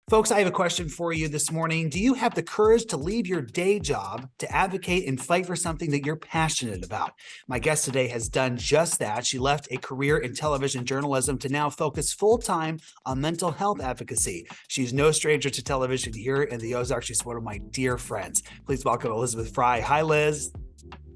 Folks, I have a question for you this morning. Do you have the courage to leave your day job to advocate and fight for something that you're passionate about? My guest today has done just that. She left a career in television journalism to now focus full-time on mental health advocacy. She's no stranger to television here in the Ozarks. She's one of my dear friends. Please welcome Elizabeth Fry. Hi, Liz.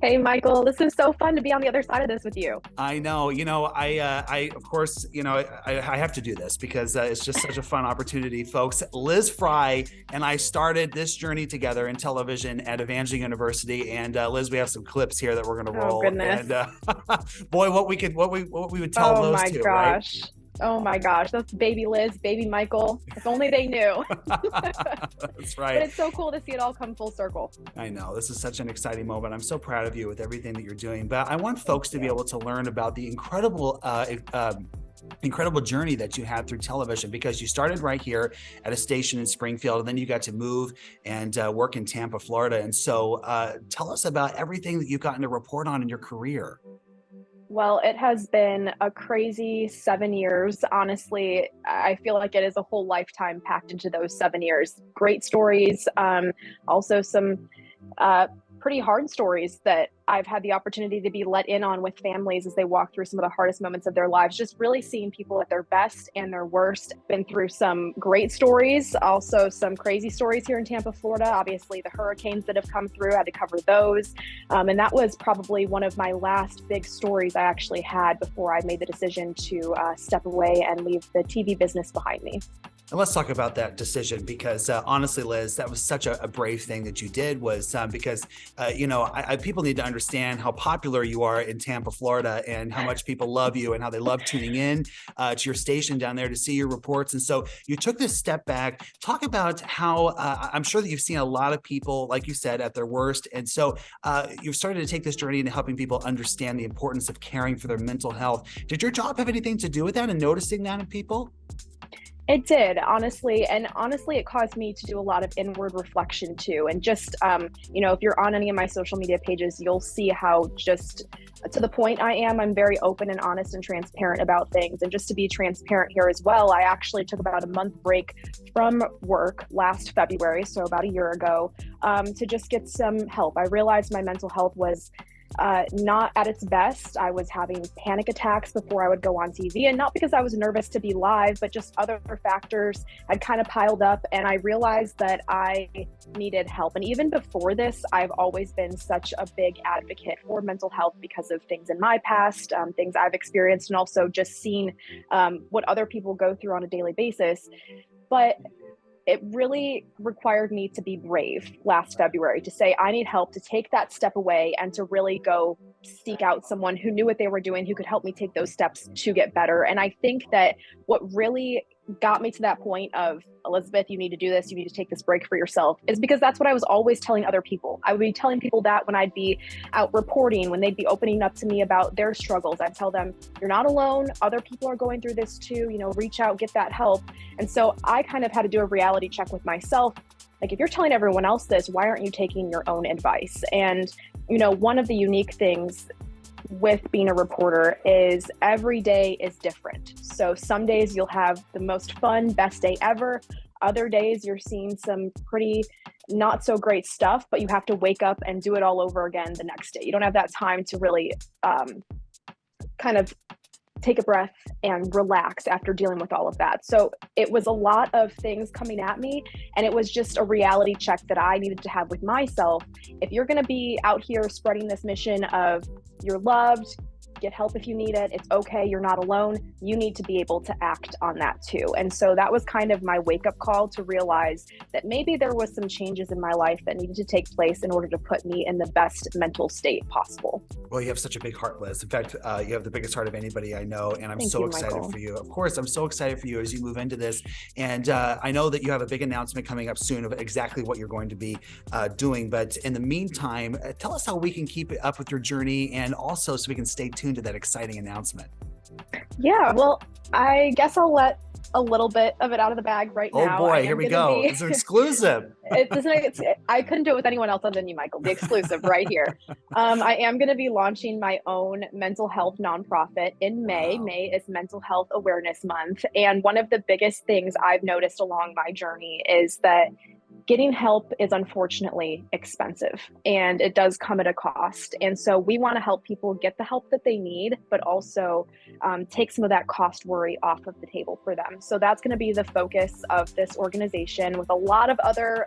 Hey, Michael, this is so fun to be on the other side of this with you. I know, I of course, I have to do this because it's just such a fun opportunity, folks. Liz Fry and I started this journey together in television at Evangeline University. And Liz, we have some clips here that we're going to roll. Oh, goodness. And boy, what we would tell those two, gosh. Right? Oh my gosh, that's baby Liz, baby Michael. If only they knew. That's right. But it's so cool to see it all come full circle. I know, this is such an exciting moment. I'm so proud of you with everything that you're doing. But I want folks to be able to learn about the incredible journey that you had through television, because you started right here at a station in Springfield, and then you got to move and work in Tampa, Florida. And so tell us about everything that you've gotten to report on in your career. Well, it has been a crazy 7 years. Honestly, I feel like it is a whole lifetime packed into those 7 years. Great stories, also some pretty hard stories that I've had the opportunity to be let in on with families as they walk through some of the hardest moments of their lives. Just really seeing people at their best and their worst. Been through some great stories, also some crazy stories here in Tampa, Florida. Obviously, the hurricanes that have come through, I had to cover those. And that was probably one of my last big stories I actually had before I made the decision to step away and leave the TV business behind me. And let's talk about that decision, because honestly, Liz, that was such a brave thing that you did, was because, people need to understand how popular you are in Tampa, Florida, and how much people love you and how they love tuning in to your station down there to see your reports. And so you took this step back. Talk about how I'm sure that you've seen a lot of people, like you said, at their worst. And so you've started to take this journey into helping people understand the importance of caring for their mental health. Did your job have anything to do with that and noticing that in people? It did, honestly. And honestly, it caused me to do a lot of inward reflection too. And just, if you're on any of my social media pages, you'll see how just to the point I'm very open and honest and transparent about things. And just to be transparent here as well, I actually took about a month break from work last February, so about a year ago, to just get some help. I realized my mental health was not at its best. I was having panic attacks before I would go on TV, and not because I was nervous to be live, but just other factors had kind of piled up, and I realized that I needed help. And even before this, I've always been such a big advocate for mental health because of things in my past, things I've experienced, and also just seeing what other people go through on a daily basis. But it really required me to be brave last February, to say, I need help, to take that step away and to really go seek out someone who knew what they were doing, who could help me take those steps to get better. And I think that what really got me to that point of, Elizabeth, you need to do this, you need to take this break for yourself, is because that's what I was always telling other people. I would be telling people that when I'd be out reporting, when they'd be opening up to me about their struggles, I'd tell them, you're not alone, other people are going through this too, reach out, get that help. And so I kind of had to do a reality check with myself. Like, if you're telling everyone else this, why aren't you taking your own advice? And, one of the unique things with being a reporter is every day is different. So some days you'll have the most fun, best day ever. Other days you're seeing some pretty not so great stuff, but you have to wake up and do it all over again the next day. You don't have that time to really kind of take a breath and relax after dealing with all of that. So it was a lot of things coming at me, and it was just a reality check that I needed to have with myself. If you're going to be out here spreading this mission of you're loved, get help if you need it, it's okay, you're not alone, you need to be able to act on that too. And so that was kind of my wake-up call to realize that maybe there was some changes in my life that needed to take place in order to put me in the best mental state possible. Well, you have such a big heart, Liz. In fact, you have the biggest heart of anybody I know, and I'm so excited for you. Of course, I'm so excited for you as you move into this. And I know that you have a big announcement coming up soon of exactly what you're going to be doing. But in the meantime, tell us how we can keep up with your journey, and also so we can stay tuned to that exciting announcement. Yeah, well, I guess I'll let a little bit of it out of the bag right Oh now. boy, here we go. It's an exclusive. I couldn't do it with anyone else other than you, Michael, the exclusive right here. I am going to be launching my own mental health nonprofit in May. Wow. May is Mental Health Awareness Month. And one of the biggest things I've noticed along my journey is that getting help is unfortunately expensive, and it does come at a cost. And so we want to help people get the help that they need, but also take some of that cost worry off of the table for them. So that's going to be the focus of this organization, with a lot of other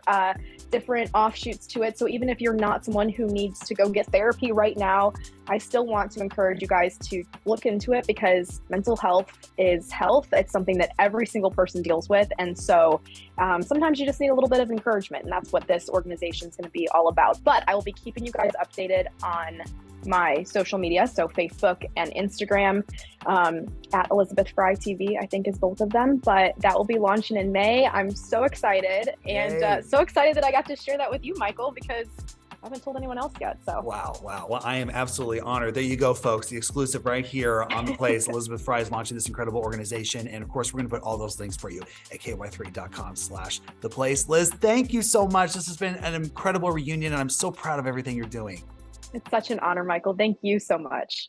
different offshoots to it. So even if you're not someone who needs to go get therapy right now, I still want to encourage you guys to look into it, because mental health is health. It's something that every single person deals with. And so sometimes you just need a little bit of encouragement, and that's what this organization is going to be all about. But I will be keeping you guys updated on my social media, so Facebook and Instagram, at Elizabeth Fry TV, I think is both of them. But that will be launching in May. I'm so excited, and so excited that I got to share that with you, Michael, because I haven't told anyone else yet. So wow. Well, I am absolutely honored. There you go, folks. The exclusive right here on The Place. Elizabeth Fry is launching this incredible organization. And of course, we're going to put all those links for you at ky3.com/The Place. Liz, thank you so much. This has been an incredible reunion, and I'm so proud of everything you're doing. it's such an honor, Michael. Thank you so much.